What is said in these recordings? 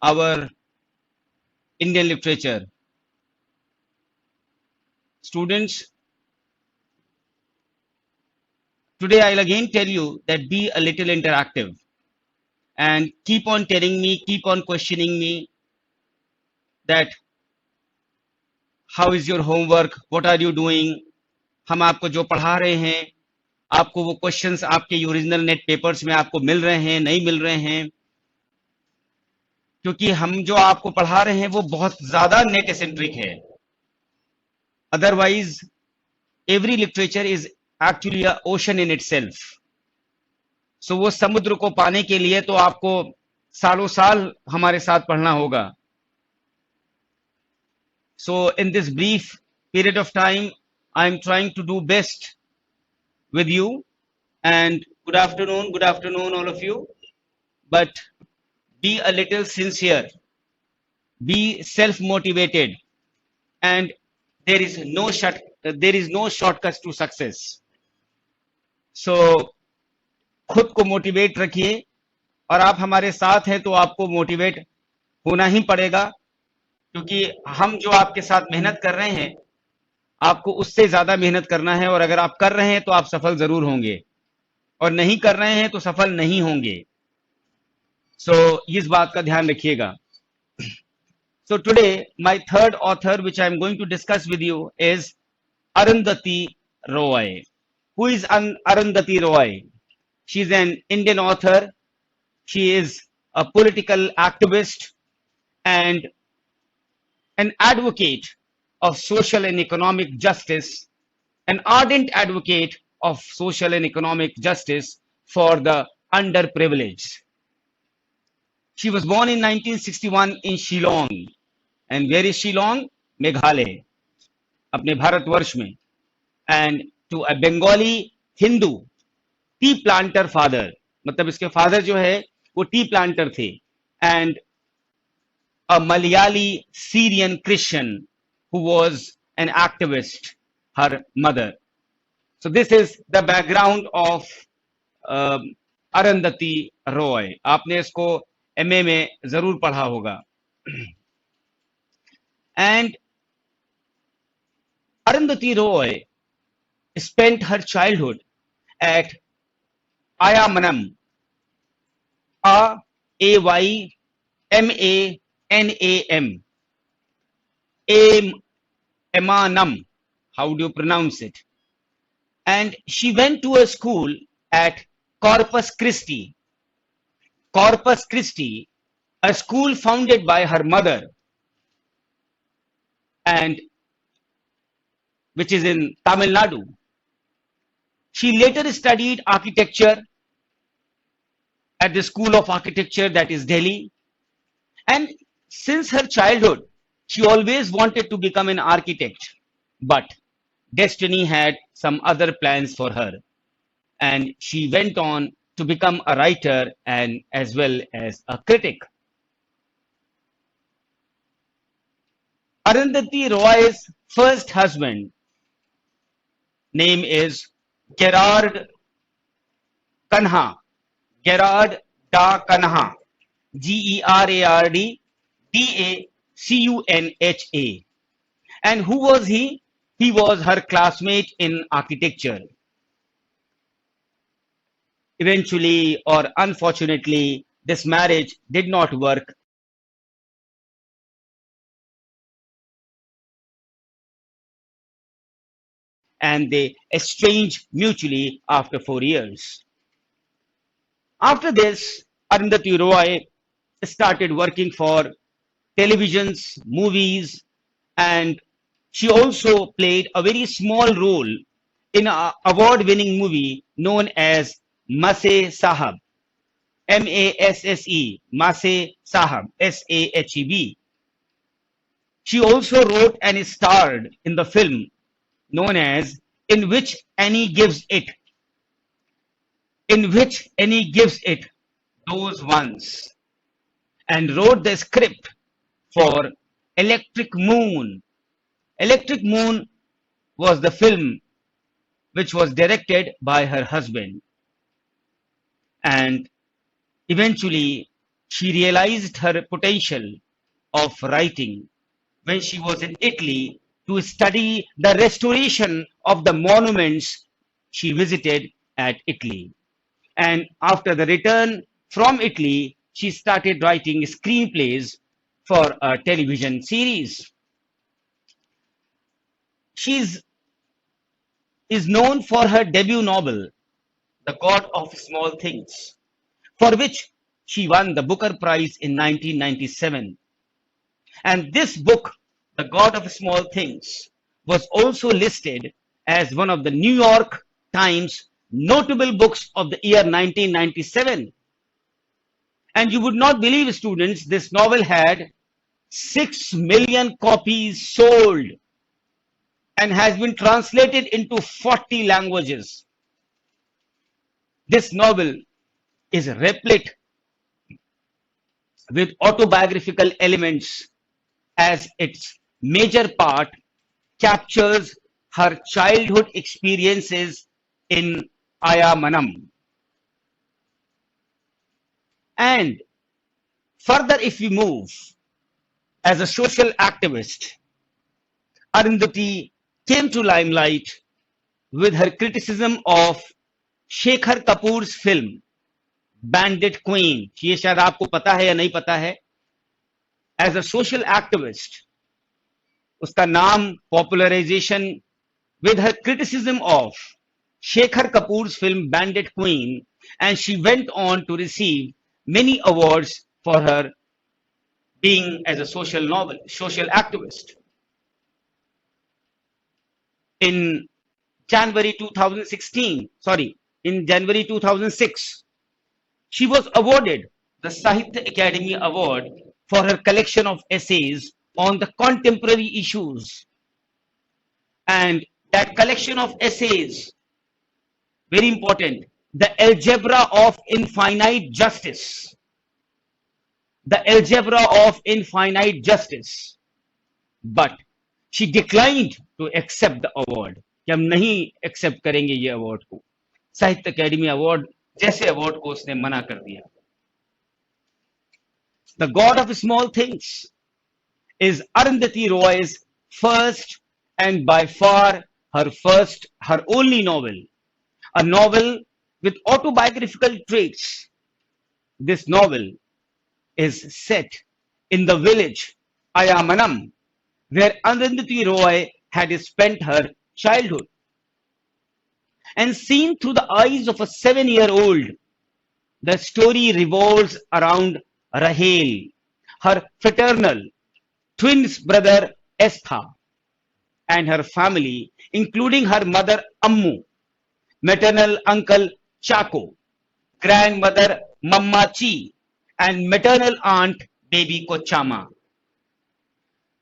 our Indian literature. Students, today I'll again tell you that be a little interactive and keep on telling me, keep on questioning me that how is your homework, what are you doing. हम आपको जो पढ़ा रहे हैं, आपको वो questions आपके original net papers में आपको मिल रहे हैं, नहीं मिल रहे हैं, क्योंकि हम जो आपको पढ़ा रहे हैं वो बहुत ज्यादा नेट एसेंट्रिक है. Otherwise every literature is actually a ocean in itself. So वो समुद्र को पाने के लिए तो आपको सालों साल हमारे साथ पढ़ना होगा. So in this brief period of time I am trying to do best with you, and good afternoon all of you. But be a little sincere, be self motivated, and there is no shortcuts to success. So खुद को motivate रखिए, और आप हमारे साथ हैं तो आपको मोटिवेट होना ही पड़ेगा, क्योंकि हम जो आपके साथ मेहनत कर रहे हैं आपको उससे ज्यादा मेहनत करना है, और अगर आप कर रहे हैं तो आप सफल जरूर होंगे, और नहीं कर रहे हैं तो सफल नहीं होंगे. सो इस बात का ध्यान रखिएगा. So today my third author which I am going to discuss with you is Arundhati Roy. Who is Arundhati Roy? She is an Indian author. She is a political activist and an advocate of social and economic justice, an ardent advocate of social and economic justice for the underprivileged. She was born in 1961 in Shillong. And where is Shillong? Meghalaya, अपने भारतवर्ष में. And to a Bengali Hindu tea planter father, मतलब इसके father जो है वो T planter थे, and a Malayali Syrian Christian who was an activist, her mother. So this is the background of Arundhati Roy. आपने इसको एमए में जरूर पढ़ा होगा. And Arundhati Roy spent her childhood at Ayamanam, Aymanam, Emanam, how do you pronounce it? And she went to a school at Corpus Christi. Corpus Christi, a school founded by her mother, and which is in Tamil Nadu. She later studied architecture at the School of Architecture, that is Delhi. And since her childhood, she always wanted to become an architect, but destiny had some other plans for her, and she went on to become a writer and as well as a critic. Arundhati Roy's first husband name is Gerard Kanha, Gerard Da Kanha, Gerard Dacunha. And who was he? He was her classmate in architecture. Eventually, or unfortunately, this marriage did not work. And they estranged mutually after 4 years. After this, Arundhati Roy started working for televisions, movies, and she also played a very small role in an award-winning movie known as Masse Sahab, Masse, Masse Sahab, Saheb. She also wrote and starred in the film known as In Which Annie Gives It, Those Ones, and wrote the script for Electric Moon. Electric Moon was the film which was directed by her husband, and eventually She realized her potential of writing when she was in Italy to study the restoration of the monuments she visited at Italy. And after the return from Italy, she started writing screenplays for a television series. She is known for her debut novel, The God of Small Things, for which she won the Booker Prize in 1997. And this book, The God of Small Things, was also listed as one of the New York Times notable books of the year 1997. And you would not believe, students, this novel had 6 million copies sold and has been translated into 40 languages. This novel is replete with autobiographical elements, as its major part captures her childhood experiences in Ayamanam. And further, if we move, as a social activist, Arundhati came to limelight with her criticism of Shekhar Kapoors film bandit queen. ये शायद आपको पता है या नहीं पता है. As a social activist, उसका नाम popularisation with her criticism of Shekhar Kapoor's film Bandit Queen, and she went on to receive many awards for her being as a social activist. In January 2006, she was awarded the Sahitya Academy Award for her collection of essays on the contemporary issues. And that collection of essays, very important, the algebra of infinite justice. The algebra of infinite justice. But she declined to accept the award. कि हम नहीं accept करेंगे ये award को. साहित्य academy award जैसे award को उसने मना कर दिया. The God of Small Things is Arundhati Roy's first and by far her only novel, a novel with autobiographical traits. This novel is set in the village Ayamanam, where Arundhati Roy had spent her childhood. And seen through the eyes of a 7-year-old, the story revolves around Rahel, her fraternal twin brother Estha, and her family, including her mother Ammu, maternal uncle Chaco, grandmother Mammachi, and maternal aunt Baby Kochama.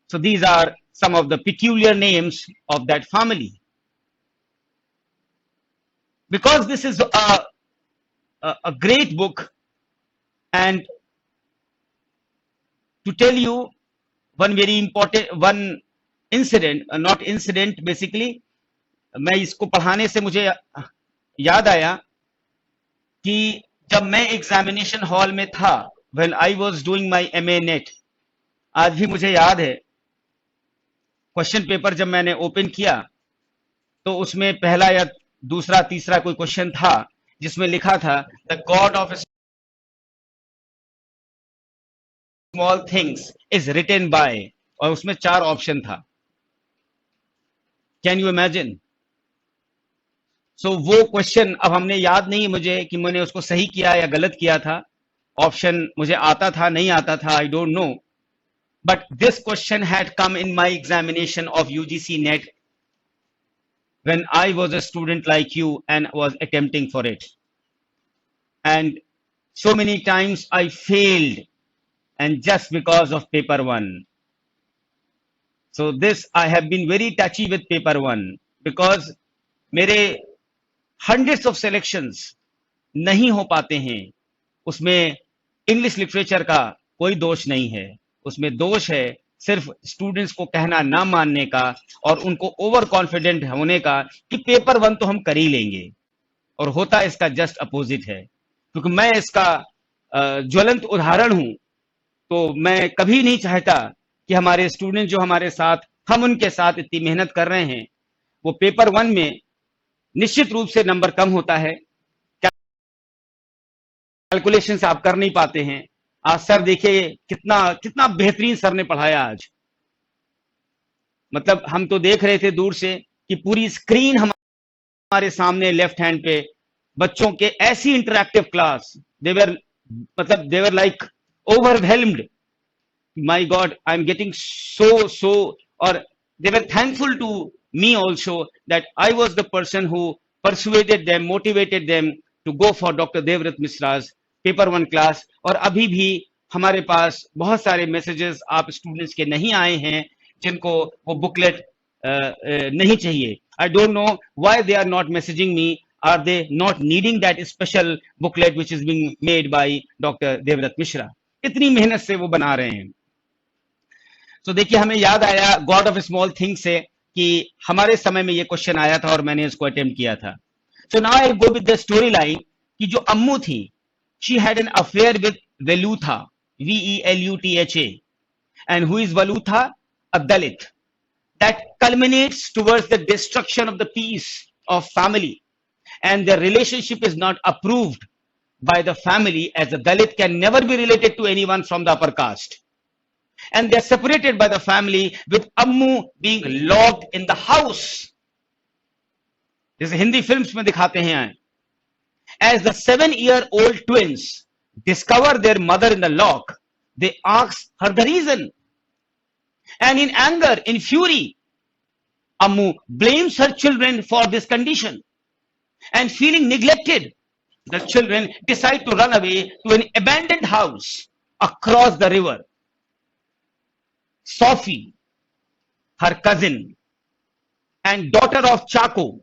So these are some of the peculiar names of that family. Because this is a great book, and to tell you one very important incident, not incident basically, मैं इसको पढ़ाने से मुझे याद आया कि जब मैं एग्जामिनेशन हॉल में था, when I was doing my MA NET, आज भी मुझे याद है क्वेश्चन पेपर जब मैंने ओपन किया तो उसमें पहला या दूसरा तीसरा कोई क्वेश्चन था जिसमें लिखा था the God of Small Things is written by, और उसमें 4 ऑप्शन था. Can you imagine? सो वो क्वेश्चन अब हमने याद नहीं मुझे कि मैंने उसको सही किया या गलत किया था. ऑप्शन मुझे आता था नहीं आता था, आई don't no. But this question had come in my examination of UGC NET when I was a student like you and was attempting for it. And so many times I failed, and just because of paper 1. So this, I have been very touchy with paper 1 because मेरे hundreds of selections नहीं हो पाते हैं. उसमें English literature का कोई दोष नहीं है, उसमें दोष है सिर्फ स्टूडेंट्स को कहना ना मानने का और उनको ओवर कॉन्फिडेंट होने का कि पेपर 1 तो हम कर ही लेंगे, और होता इसका जस्ट अपोजिट है. क्योंकि मैं इसका ज्वलंत उदाहरण हूं, तो मैं कभी नहीं चाहता कि हमारे स्टूडेंट जो हमारे साथ, हम उनके साथ इतनी मेहनत कर रहे हैं, वो पेपर 1 में निश्चित रूप से नंबर कम होता है, कैलकुलेशन आप कर नहीं पाते हैं। आज सर देखिए कितना कितना बेहतरीन सर ने पढ़ाया आज, मतलब हम तो देख रहे थे दूर से कि पूरी स्क्रीन हमारे सामने लेफ्ट हैंड पे बच्चों के ऐसी interactive class, they were like overwhelmed, my god I am getting so, और they were thankful to me also that I was the person who persuaded them, motivated them to go for Dr. Devrat Misra's paper 1 class. और अभी भी हमारे पास बहुत सारे messages आप students के नहीं आए हैं जिनको वो बुकलेट नहीं चाहिए। I don't know why they are not messaging me, are they not needing that special booklet which is being made by doctor Devvrat Mishra. इतनी मेहनत से वो बना रहे हैं। तो देखिए हमें याद आया गॉड ऑफ स्मॉल थिंग्स से कि हमारे समय में ये क्वेश्चन आया था और मैंने इसको अटेम्प्ट किया था। So now I go with the storyline कि जो अम्मू थी, she had an affair with Velutha, VELUTHA, and who is Valutha? A Dalit. That culminates towards the destruction of the peace of family, and their relationship is not approved by the family, as the Dalit can never be related to anyone from the upper caste. And they're separated by the family, with Ammu being locked in the house. जैसे Hindi films में दिखाते हैं। As the 7-year-old twins discover their mother in the lock, they ask her the reason. And in anger, in fury, Ammu blames her children for this condition. And feeling neglected, the children decide to run away to an abandoned house across the river. Sophie, her cousin and daughter of Chaco,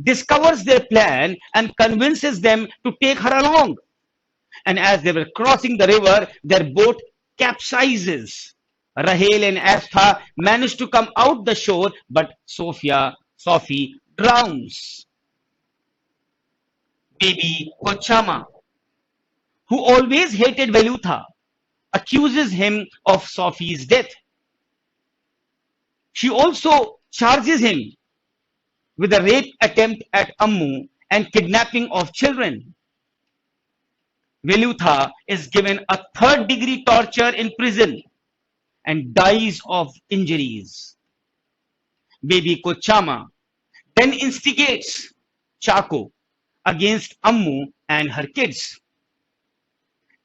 discovers their plan and convinces them to take her along. And as they were crossing the river, their boat capsizes. Rahel and Esther manage to come out the shore, but Sophie drowns. Baby Kochama, who always hated Velutha, accuses him of Sophie's death. She also charges him with a rape attempt at Ammu and kidnapping of children. Velutha is given a 3rd-degree torture in prison and dies of injuries. Baby Kochama then instigates Chaco against Ammu and her kids.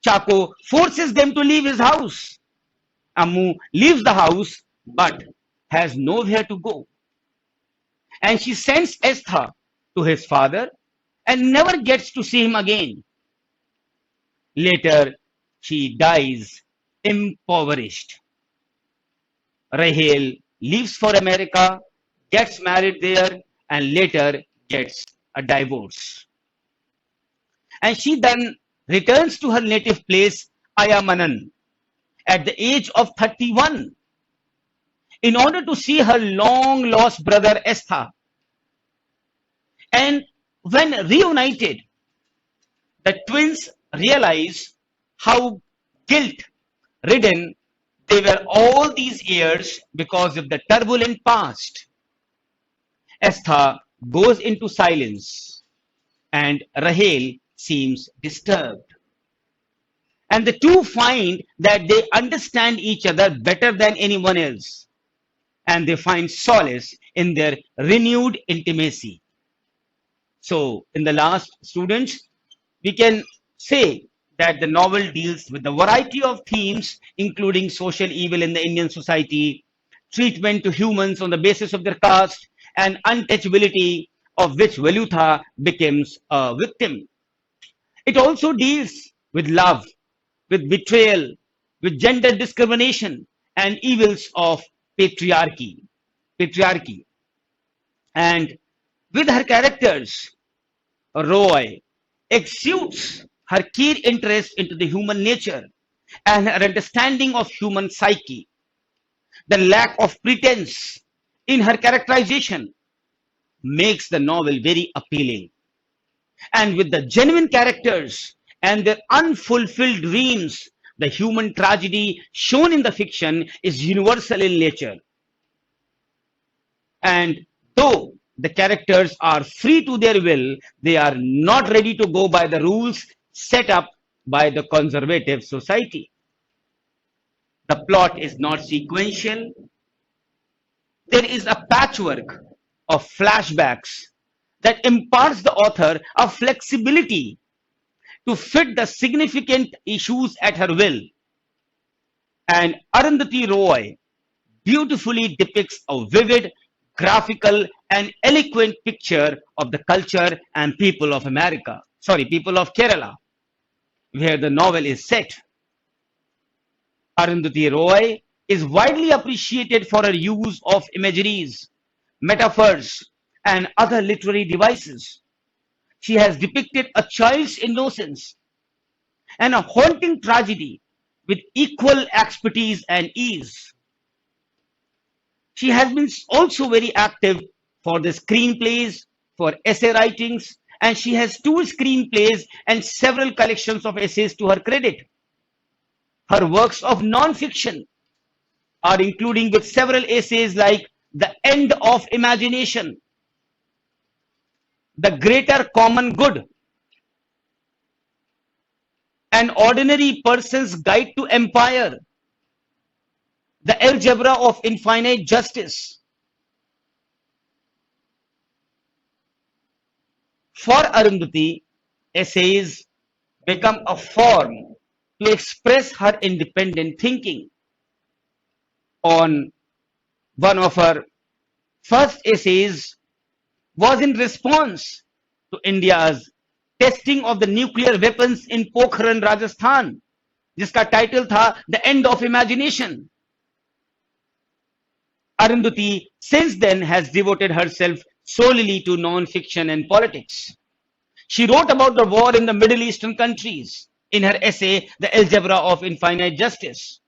Chaco forces them to leave his house. Ammu leaves the house but has nowhere to go. And she sends Esther to his father and never gets to see him again. Later, she dies impoverished. Rahel leaves for America, gets married there, and later gets a divorce. And she then returns to her native place, Ayamanan, at the age of 31, in order to see her long-lost brother Esther. And when reunited, the twins realize how guilt-ridden they were all these years because of the turbulent past. Esther goes into silence, and Rahel seems disturbed. And the two find that they understand each other better than anyone else, and they find solace in their renewed intimacy. So, in the last, students, we can say that the novel deals with a variety of themes, including social evil in the Indian society, treatment to humans on the basis of their caste, and untouchability, of which Velutha becomes a victim. It also deals with love, with betrayal, with gender discrimination, and evils of patriarchy. And with her characters, Roy exudes her keen interest into the human nature and her understanding of human psyche. The lack of pretense in her characterization makes the novel very appealing. And with the genuine characters and their unfulfilled dreams. The human tragedy shown in the fiction is universal in nature. And though the characters are free to their will, they are not ready to go by the rules set up by the conservative society. The plot is not sequential. There is a patchwork of flashbacks that imparts the author a flexibility to fit the significant issues at her will. And Arundhati Roy beautifully depicts a vivid, graphical, and eloquent picture of the culture and people of America. Sorry, people of Kerala, where the novel is set. Arundhati Roy is widely appreciated for her use of imageries, metaphors, and other literary devices. She has depicted a child's innocence and a haunting tragedy with equal expertise and ease. She has been also very active for the screenplays, for essay writings, and she has two screenplays and several collections of essays to her credit. Her works of non-fiction are including with several essays like The End of Imagination, The Greater Common Good, An Ordinary Person's Guide to Empire, The Algebra of Infinite Justice. For Arundhati, essays become a form to express her independent thinking. On one of her first essays was in response to India's testing of the nuclear weapons in Pokhran, Rajasthan, जिसका title था The End of Imagination. Arundhati since then has devoted herself solely to non-fiction and politics. She wrote about the war in the Middle Eastern countries in her essay The Algebra of Infinite Justice.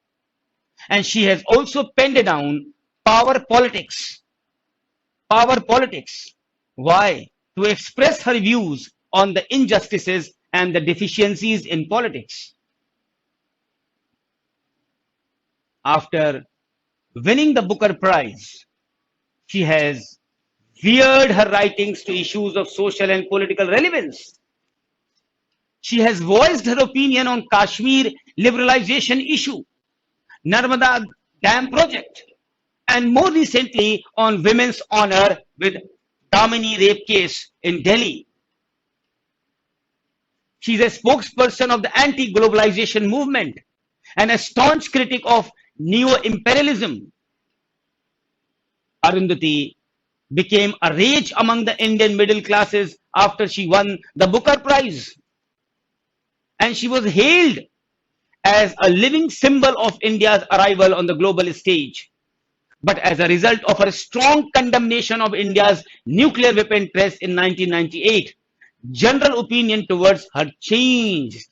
And she has also penned down Power Politics. Power Politics. Why? To express her views on the injustices and the deficiencies in politics. After winning the Booker Prize, she has veered her writings to issues of social and political relevance. She has voiced her opinion on Kashmir liberalization issue, Narmada Dam project, and more recently on women's honor with Damini rape case in Delhi. She is a spokesperson of the anti-globalization movement and a staunch critic of neo-imperialism. Arundhati became a rage among the Indian middle classes after she won the Booker Prize. And she was hailed as a living symbol of India's arrival on the global stage. But as a result of her strong condemnation of India's nuclear weapon test in 1998, general opinion towards her changed.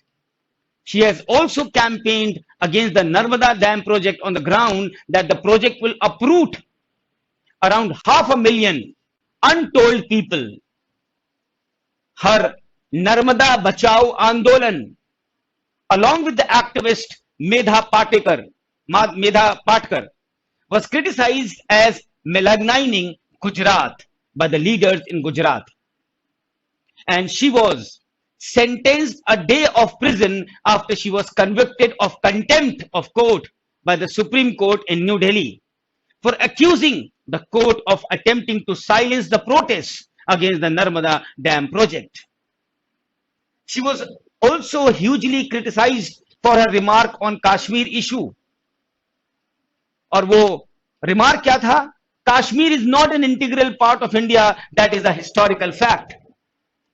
She has also campaigned against the Narmada Dam project on the ground that the project will uproot around 500,000 untold people. Her Narmada Bachao Andolan, along with the activist Medha Patkar, was criticized as maligning Gujarat by the leaders in Gujarat. And she was sentenced a day of prison after she was convicted of contempt of court by the Supreme Court in New Delhi for accusing the court of attempting to silence the protests against the Narmada Dam project. She was also hugely criticized for her remark on Kashmir issue. और वो remark क्या था? Kashmir is not an integral part of India, that is a historical fact,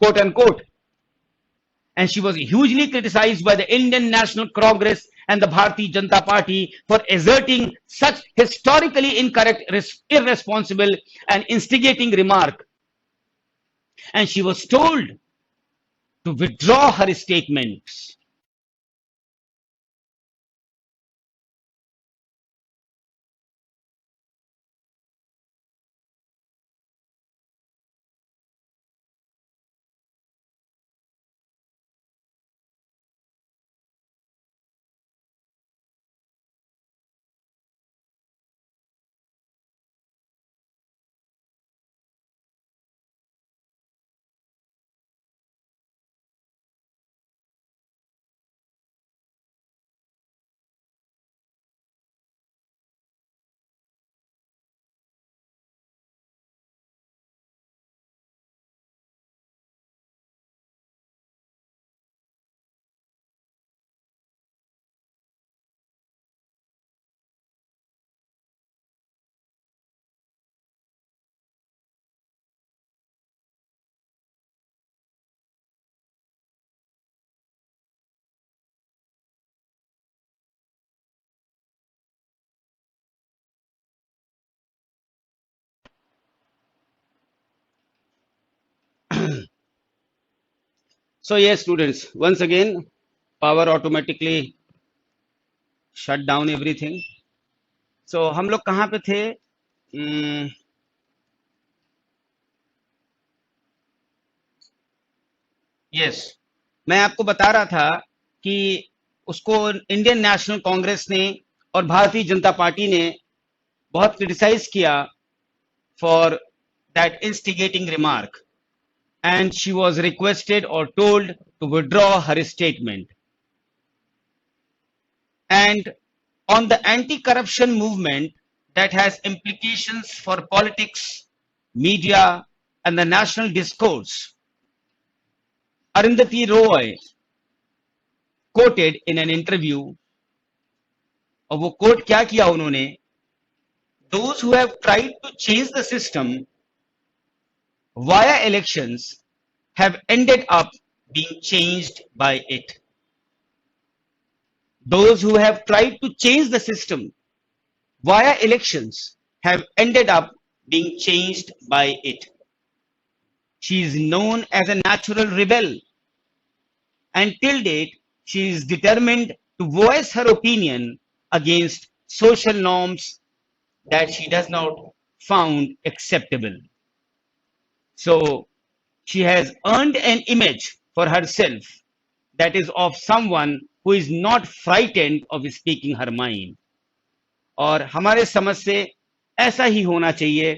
quote unquote. And she was hugely criticized by the Indian National Congress and the Bharatiya Janata Party for asserting such historically incorrect, irresponsible, and instigating remark. And she was told to withdraw her statements. So yes, students, once again, power automatically shut down everything. So हम लोग कहाँ पे थे? Yes, मैं आपको बता रहा था कि उसको इंडियन नेशनल कांग्रेस ने और भारतीय जनता पार्टी ने बहुत क्रिटिसाइज किया for that instigating remark, and she was requested or told to withdraw her statement. And on the anti-corruption movement that has implications for politics, media, and the national discourse, Arundhati Roy quoted in an interview, और वो coat क्या किया उन्होंने? Those who have tried to change the system via elections have ended up being changed by it. Those who have tried to change the system via elections have ended up being changed by it. She is known as a natural rebel, and till date, she is determined to voice her opinion against social norms that she does not found acceptable. So she has earned an image for herself that is of someone who is not frightened of speaking her mind. और हमारे समझ से ऐसा ही होना चाहिए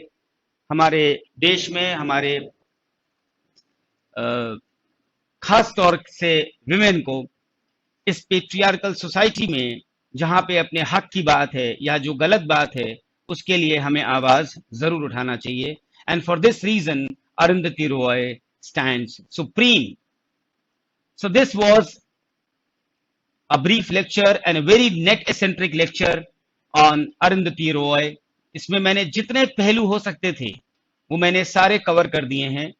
हमारे देश में, हमारे खास तौर से विमेन को इस पेट्रियार्कल सोसाइटी में, जहां पे अपने हक की बात है या जो गलत बात है उसके लिए हमें आवाज जरूर उठाना चाहिए. And for this reason Arundhati Roy stands supreme. So this was a brief lecture and a very net-centric lecture on Arundhati Roy. इसमें मैंने जितने पहलू हो सकते थे वो मैंने सारे कवर कर दिए हैं,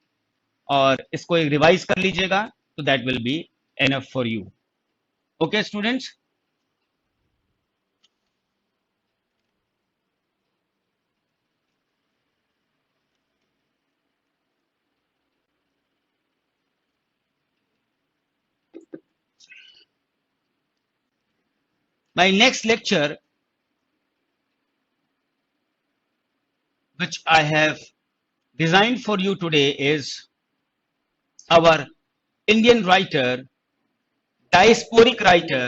और इसको एक रिवाइज कर लीजिएगा तो that will be enough for you. Okay students? My next lecture, which I have designed for you today, is our Indian writer, diasporic writer.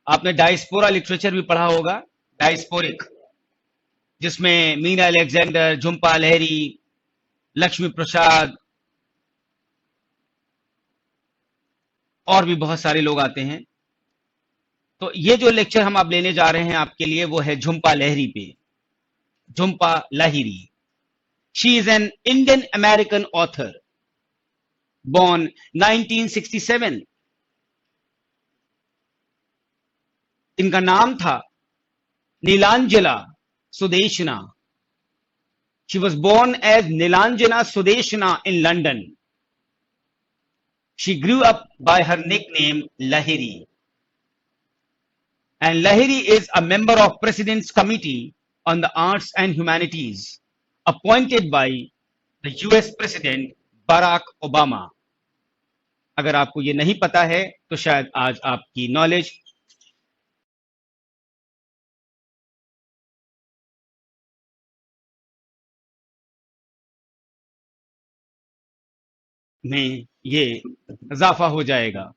आपने डायस्पोरा लिटरेचर भी पढ़ा होगा, डायस्पोरिक, जिसमें मीना अलेक्जेंडर, झुम्पा लहरी, लक्ष्मी प्रसाद और भी बहुत सारे लोग आते हैं. तो ये जो लेक्चर हम आप लेने जा रहे हैं आपके लिए वो है झुम्पा लहरी पे. Jhumpa Lahiri. She is an Indian American author, born 1967. इनका नाम था नीलांजला Sudeshna. She was born as Nilanjana Sudeshna in London. She grew up by her nickname Lahiri. And Lahiri is a member of President's Committee on the Arts and Humanities, appointed by the US President Barack Obama. अगर आपको ये नहीं पता है तो शायद आज आपकी नॉलेज में ये इजाफा हो जाएगा.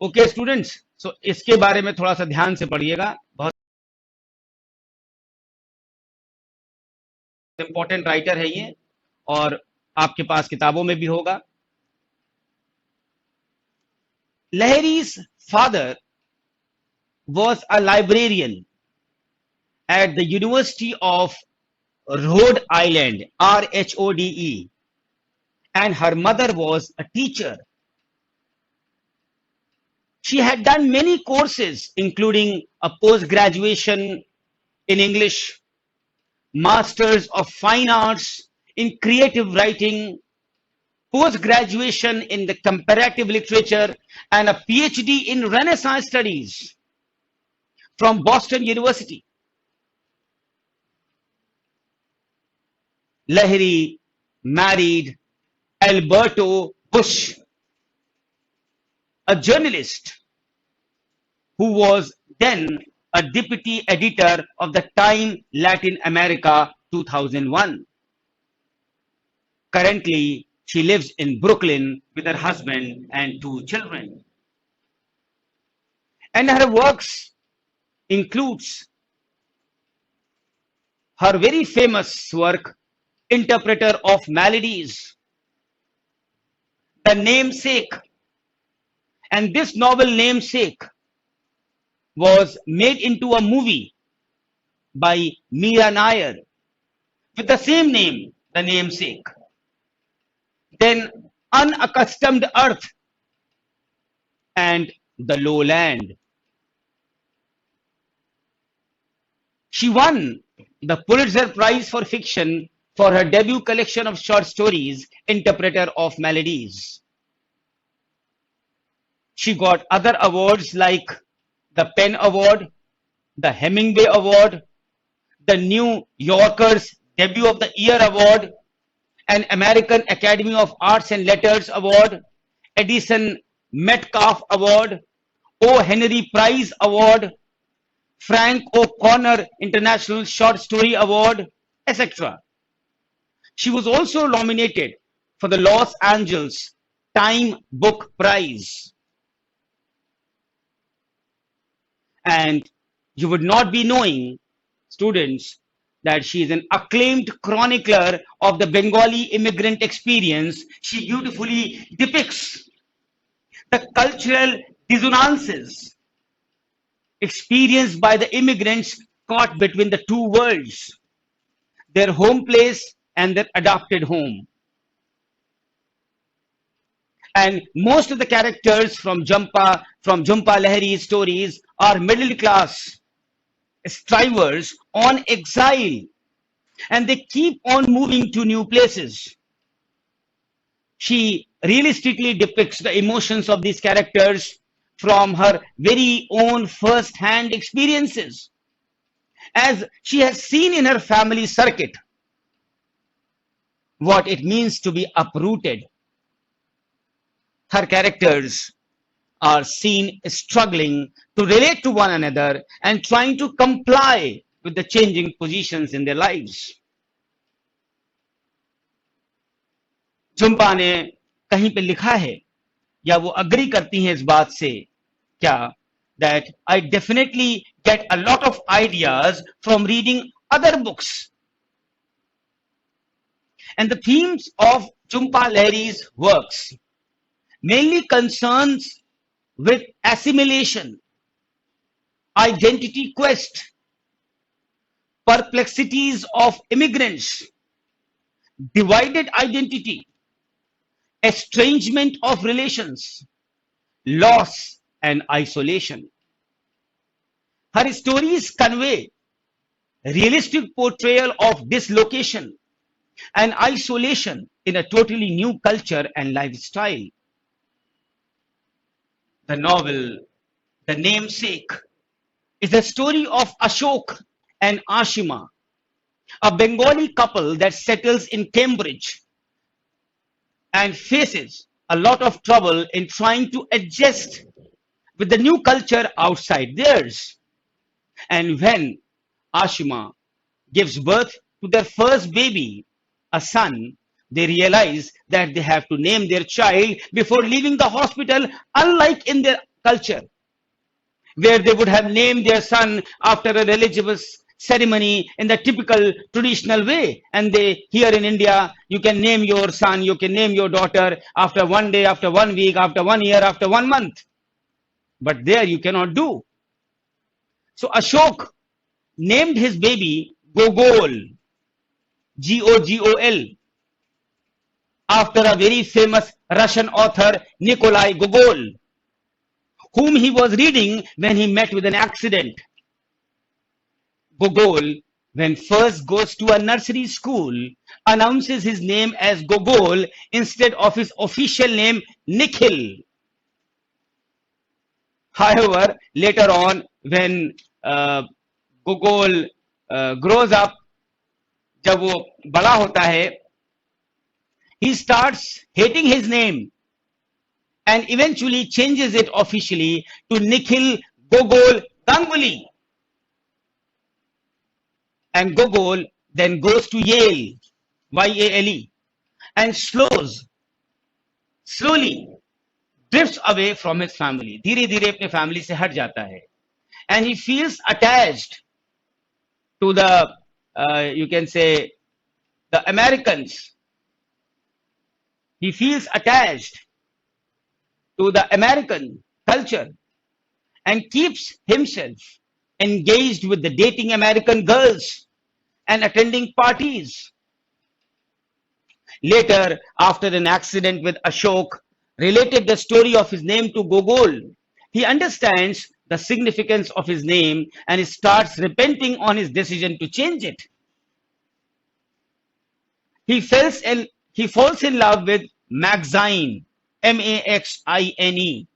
ओके स्टूडेंट्स, सो इसके बारे में थोड़ा सा ध्यान से पढ़िएगा, बहुत इंपॉर्टेंट राइटर है ये, और आपके पास किताबों में भी होगा. Lahiri's father was a librarian at the University of Rhode Island, RHODE, and her mother was a teacher. She had done many courses, including a post-graduation in English, Masters of Fine Arts in Creative Writing, post-graduation in the Comparative Literature, and a PhD in Renaissance Studies from Boston University. Lahiri married Alberto Bush, a journalist who was then a deputy editor of the Time Latin America 2001. Currently, she lives in Brooklyn with her husband and two children. And her works includes her very famous work, Interpreter of Maladies, The Namesake. And this novel, Namesake, was made into a movie by Mira Nair with the same name, The Namesake. Then Unaccustomed Earth and The Lowland. She won the Pulitzer Prize for Fiction for her debut collection of short stories, Interpreter of Maladies. She got other awards like the Penn Award, the Hemingway Award, the New Yorker's Debut of the Year Award, an American Academy of Arts and Letters Award, Edison Metcalf Award, O. Henry Prize Award, Frank O'Connor International Short Story Award, etc. She was also nominated for the Los Angeles Time Book Prize. And you would not be knowing, students, that she is an acclaimed chronicler of the Bengali immigrant experience. She beautifully depicts the cultural dissonances experienced by the immigrants caught between the two worlds, their home place and their adopted home. And most of the characters from Jhumpa Lahiri's stories are middle class strivers on exile, and they keep on moving to new places. She realistically depicts the emotions of these characters from her very own first-hand experiences, as she has seen in her family circuit what it means to be uprooted. Her characters are seen struggling to relate to one another and trying to comply with the changing positions in their lives. Jhumpa ने कहीं पे लिखा है या वो agree करती हैं इस बात से क्या, that I definitely get a lot of ideas from reading other books. And the themes of Jhumpa Lahiri's works mainly concerns with assimilation, identity quest, perplexities of immigrants, divided identity, estrangement of relations, loss and isolation. Her stories convey realistic portrayal of dislocation and isolation in a totally new culture and lifestyle. The novel, The Namesake, is a story of Ashok and Ashima, a Bengali couple that settles in Cambridge and faces a lot of trouble in trying to adjust with the new culture outside theirs. And when Ashima gives birth to their first baby, a son, they realize that they have to name their child before leaving the hospital, unlike in their culture, where they would have named their son after a religious ceremony in the typical traditional way. And they, here in India, you can name your son, you can name your daughter after 1 day, after 1 week, after 1 year, after 1 month. But there you cannot do. So Ashok named his baby Gogol, Gogol, after a very famous Russian author, Nikolai Gogol, whom he was reading when he met with an accident. Gogol, when first goes to a nursery school, announces his name as Gogol instead of his official name, Nikhil. However, later on, when Gogol grows up, जब वो बड़ा होता है, he starts hating his name and eventually changes it officially to Nikhil Gogol Ganguly. And Gogol then goes to Yale, Yale, and slowly drifts away from his family. धीरे धीरे अपने family से हट जाता है. And he feels attached to the, you can say, the Americans. He feels attached to the American culture and keeps himself engaged with the dating American girls and attending parties. Later, after an accident with Ashok, related the story of his name to Gogol. He understands the significance of his name and he starts repenting on his decision to change it. He falls in love with Maxine, Maxine.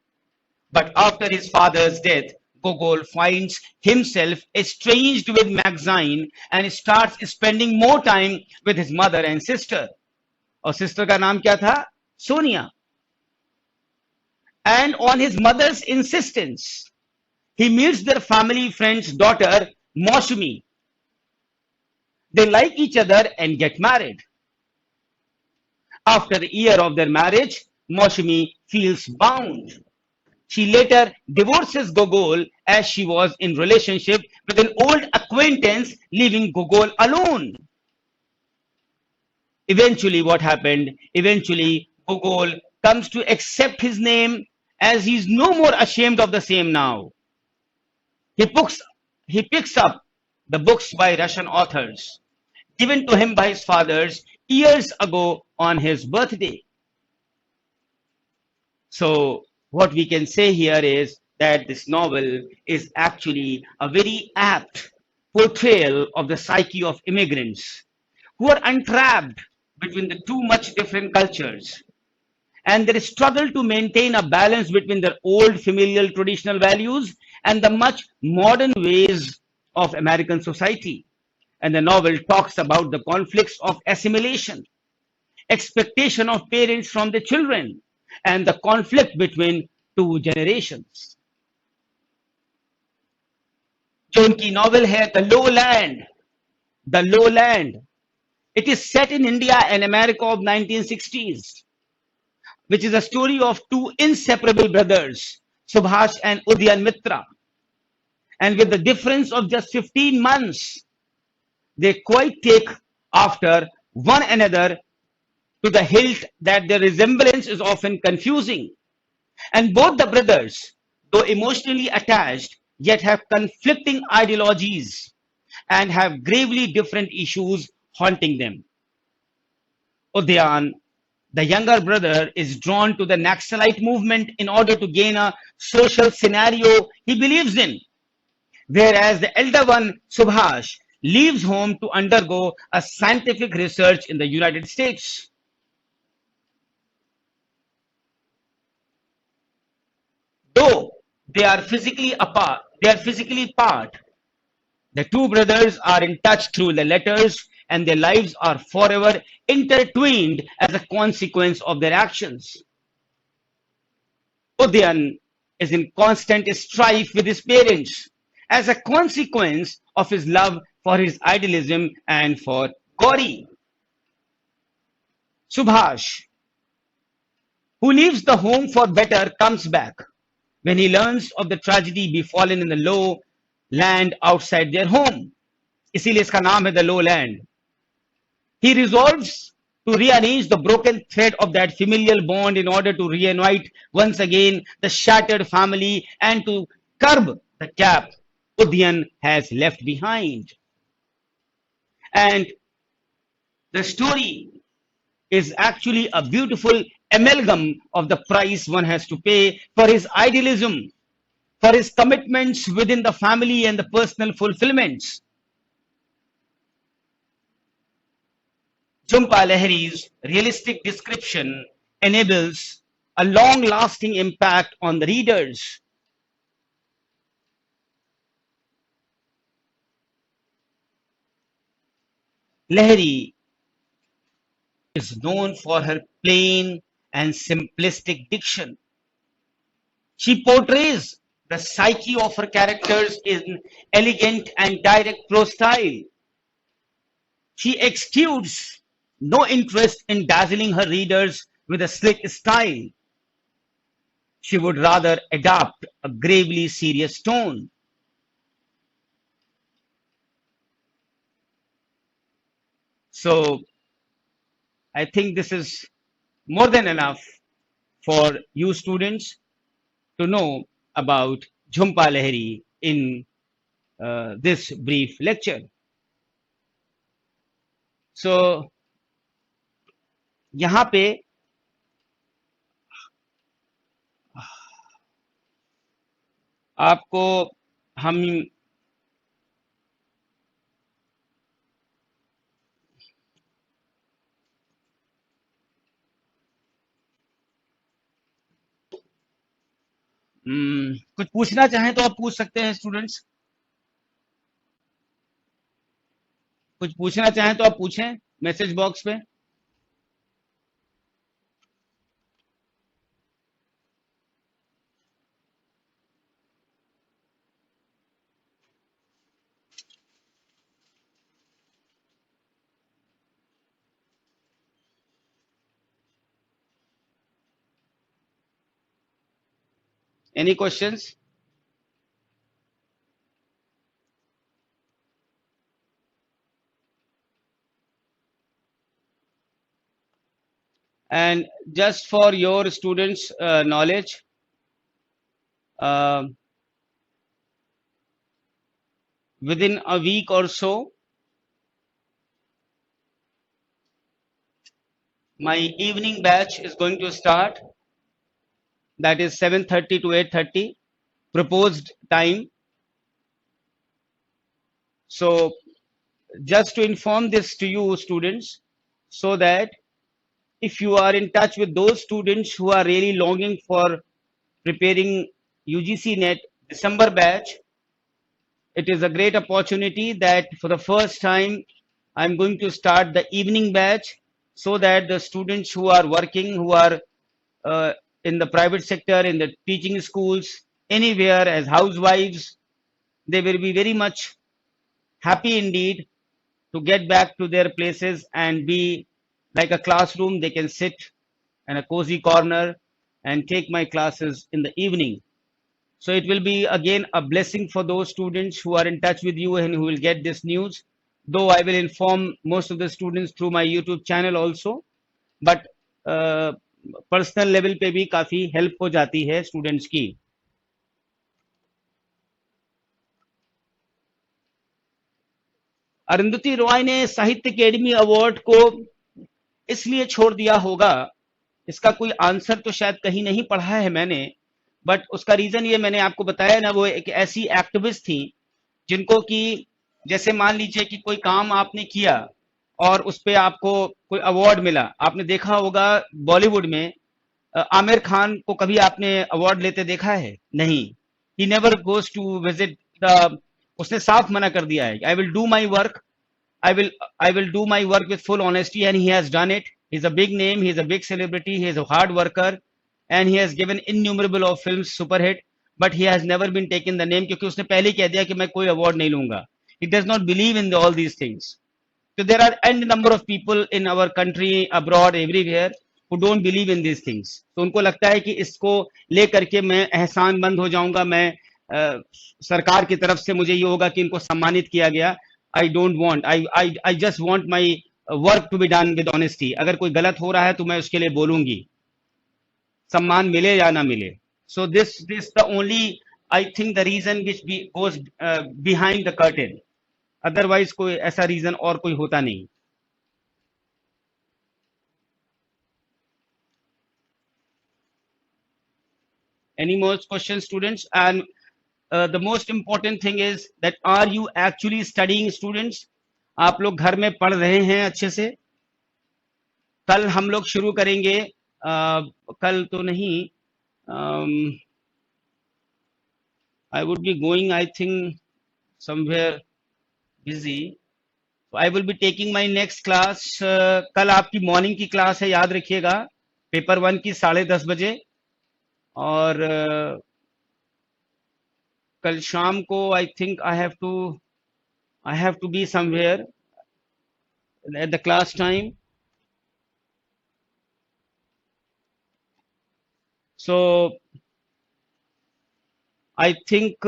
But after his father's death, Gogol finds himself estranged with Maxine and starts spending more time with his mother and sister. और sister का नाम क्या था? Sonia. And on his mother's insistence, he meets their family friend's daughter, Mosmi. They like each other and get married. After a year of their marriage, Mosmi feels bound. She later divorces Gogol as she was in relationship with an old acquaintance, leaving Gogol alone. Eventually, what happened? Eventually, Gogol comes to accept his name as he is no more ashamed of the same now. He picks up the books by Russian authors given to him by his fathers years ago on his birthday. So what we can say here is that this novel is actually a very apt portrayal of the psyche of immigrants who are entrapped between the two much different cultures and their struggle to maintain a balance between their old familial traditional values and the much modern ways of American society. And the novel talks about the conflicts of assimilation, expectation of parents from the children, and the conflict between two generations. जो उनकी novel है The Lowland. It is set in India and America of 1960s, which is a story of two inseparable brothers, Subhash and Udyan Mitra. And with the difference of just 15 months, they quite take after one another to the hilt that their resemblance is often confusing. And both the brothers, though emotionally attached, yet have conflicting ideologies and have gravely different issues haunting them. Udyan, the younger brother, is drawn to the Naxalite movement in order to gain a social scenario he believes in, whereas the elder one, Subhash, leaves home to undergo a scientific research in the United States. Though they are physically apart, the two brothers are in touch through the letters and their lives are forever intertwined as a consequence of their actions. Udyan is in constant strife with his parents as a consequence of his love for his idealism and for Gauri. Subhash, who leaves the home for better, comes back when he learns of the tragedy befallen in the low land outside their home. इसीलिए इसका नाम है The Lowland. He resolves to rearrange the broken thread of that familial bond in order to reunite once again the shattered family and to curb the gap Udyan has left behind. And the story is actually a beautiful amalgam of the price one has to pay for his idealism, for his commitments within the family and the personal fulfillments. Jhumpa Lahiri's realistic description enables a long-lasting impact on the readers. Lahiri is known for her plain and simplistic diction. She portrays the psyche of her characters in elegant and direct prose style. She exudes no interest in dazzling her readers with a slick style. She would rather adopt a gravely serious tone. So I think this is more than enough for you students to know about Jhumpa Lahiri in this brief lecture. So यहाँ पे आपको हम कुछ पूछना चाहें तो आप पूछ सकते हैं स्टूडेंट्स। कुछ पूछना चाहें तो आप पूछें मैसेज बॉक्स पे। Any questions? And just for your students knowledge, uh, within a week or so, my evening batch is going to start. That is 7:30 to 8:30 proposed time. So just to inform this to you students, so that if you are in touch with those students who are really longing for preparing UGC NET December batch, it is a great opportunity that for the first time I'm going to start the evening batch, so that the students who are working, who are uh, in the private sector, in the teaching schools, anywhere as housewives, they will be very much happy indeed to get back to their places and be like a classroom. They can sit in a cozy corner and take my classes in the evening. So it will be again a blessing for those students who are in touch with you and who will get this news. Though I will inform most of the students through my YouTube channel also, but personal level पे भी काफी help हो जाती है students की। अरुंधति रॉय ने साहित्य academy award को इसलिए छोड़ दिया होगा, इसका कोई आंसर तो शायद कहीं नहीं पढ़ा है मैंने, बट उसका रीजन ये मैंने आपको बताया ना, वो एक ऐसी एक्टिविस्ट थी जिनको कि जैसे मान लीजिए कि कोई काम आपने किया और उस पे आपको कोई अवार्ड मिला। आपने देखा होगा बॉलीवुड में आमिर खान को कभी आपने अवार्ड लेते देखा है? नहीं। He never goes to visit the, उसने साफ मना कर दिया है, I will do my work, I will do my work with full honesty, and he has done it. He's a big name, he's a big celebrity, he is a hard worker, and he has given innumerable of films super hit, but he has never been taken the name, क्योंकि उसने पहले कह दिया कि मैं कोई award नहीं लूंगा। He does not believe in all these things. So there are n number of people in our country, abroad, everywhere who don't believe in these things. तो उनको लगता है कि इसको लेकर के मैं एहसान मंद हो जाऊंगा, मैं सरकार की तरफ से मुझे ये होगा कि इनको सम्मानित किया गया। I don't want, I just want my work to be done with honesty. अगर कोई गलत हो रहा है तो मैं उसके लिए बोलूंगी, सम्मान मिले या ना मिले। So this the only, I think, the reason which goes behind the curtain. Otherwise कोई ऐसा रीजन और कोई होता नहीं। Any more questions, students? And the most important thing is that are you actually studying, students? आप लोग घर में पढ़ रहे हैं अच्छे से? कल हम लोग शुरू करेंगे, कल तो नहीं, I would be going, I think, somewhere busy. I will be taking my next class, कल आपकी मॉर्निंग की क्लास है, याद रखिएगा, पेपर 1 की 10:30 बजे। और कल शाम को I think I have to be somewhere at the class time. So I think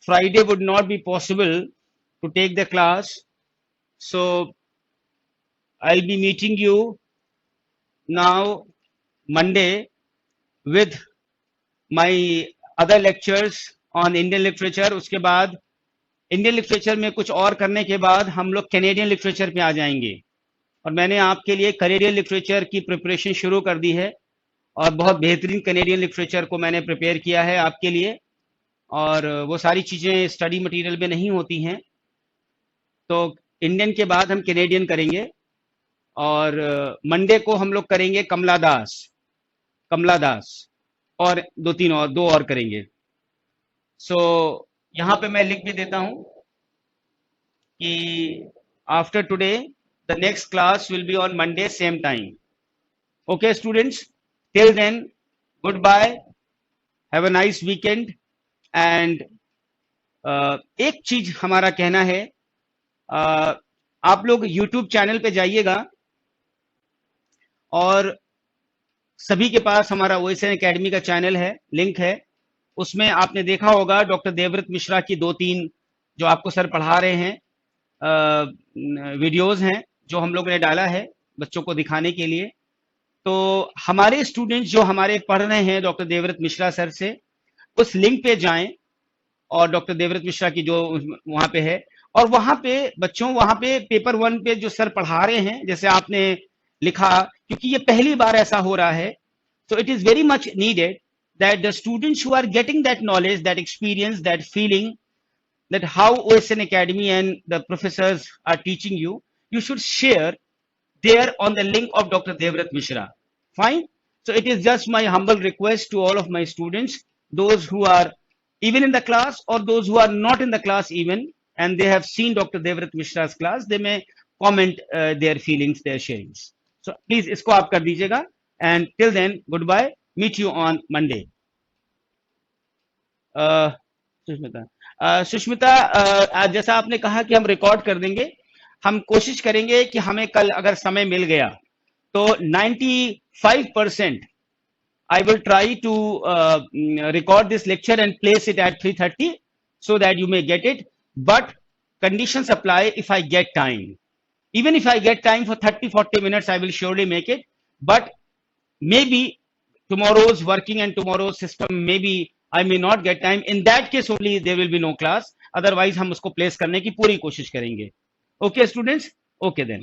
Friday would not be possible to take the class. So I'll be meeting you now Monday with my other lectures on Indian literature. उसके बाद Indian literature में कुछ और करने के बाद हम लोग कैनेडियन लिटरेचर पे आ जाएंगे। और मैंने आपके लिए कैनेडियन लिटरेचर की प्रिपरेशन शुरू कर दी है और बहुत बेहतरीन कैनेडियन लिटरेचर को मैंने प्रिपेयर किया है आपके लिए। और वो सारी चीज़ें स्टडी मटेरियल में नहीं होती हैं, तो इंडियन के बाद हम कैनेडियन करेंगे। और मंडे को हम लोग करेंगे कमला दास और दो और करेंगे। सो यहाँ पे मैं लिख भी देता हूँ कि after today the next class will be on Monday same time. Okay students, till then good bye, have a nice weekend. And एक चीज हमारा कहना है, आप लोग YouTube चैनल पे जाइएगा और सभी के पास हमारा OSN एकेडमी का चैनल है, लिंक है। उसमें आपने देखा होगा डॉक्टर देवव्रत मिश्रा की 2-3 जो आपको सर पढ़ा रहे हैं वीडियोस हैं जो हम लोगों ने डाला है बच्चों को दिखाने के लिए। तो हमारे स्टूडेंट्स जो हमारे पढ़ रहे हैं डॉक्टर देवव्रत मिश्रा सर से, उस लिंक पे जाएं और डॉक्टर देवव्रत मिश्रा की जो वहां पे है, और वहां पे बच्चों वहां पे पेपर 1 पे जो सर पढ़ा रहे हैं, जैसे आपने लिखा, क्योंकि ये पहली बार ऐसा हो रहा है, so it is very much needed that the students who are getting that knowledge, that experience, that feeling, that how OSN Academy and the professors are teaching you, you should share there on the link of Dr. Devvrat Mishra. Fine. So it is just my humble request to all of my students, those who are even in the class or those who are not in the class even, and they have seen Dr. Devvrat Mishra's class, they may comment their feelings, their sharings. So please इसको आप कर दीजिएगा, and till then goodbye, meet you on Monday. Sushmita, जैसा आपने कहा कि हम record कर देंगे, हम कोशिश करेंगे कि हमें कल अगर समय मिल गया तो 95% I will try to record this lecture and place it at 3:30 so that you may get it. But conditions apply if I get time. Even if I get time for 30-40 minutes, I will surely make it. But maybe tomorrow's working and tomorrow's system, maybe I may not get time. In that case only there will be no class. Otherwise हम उसको place करने की पूरी कोशिश करेंगे. Okay students? Okay then.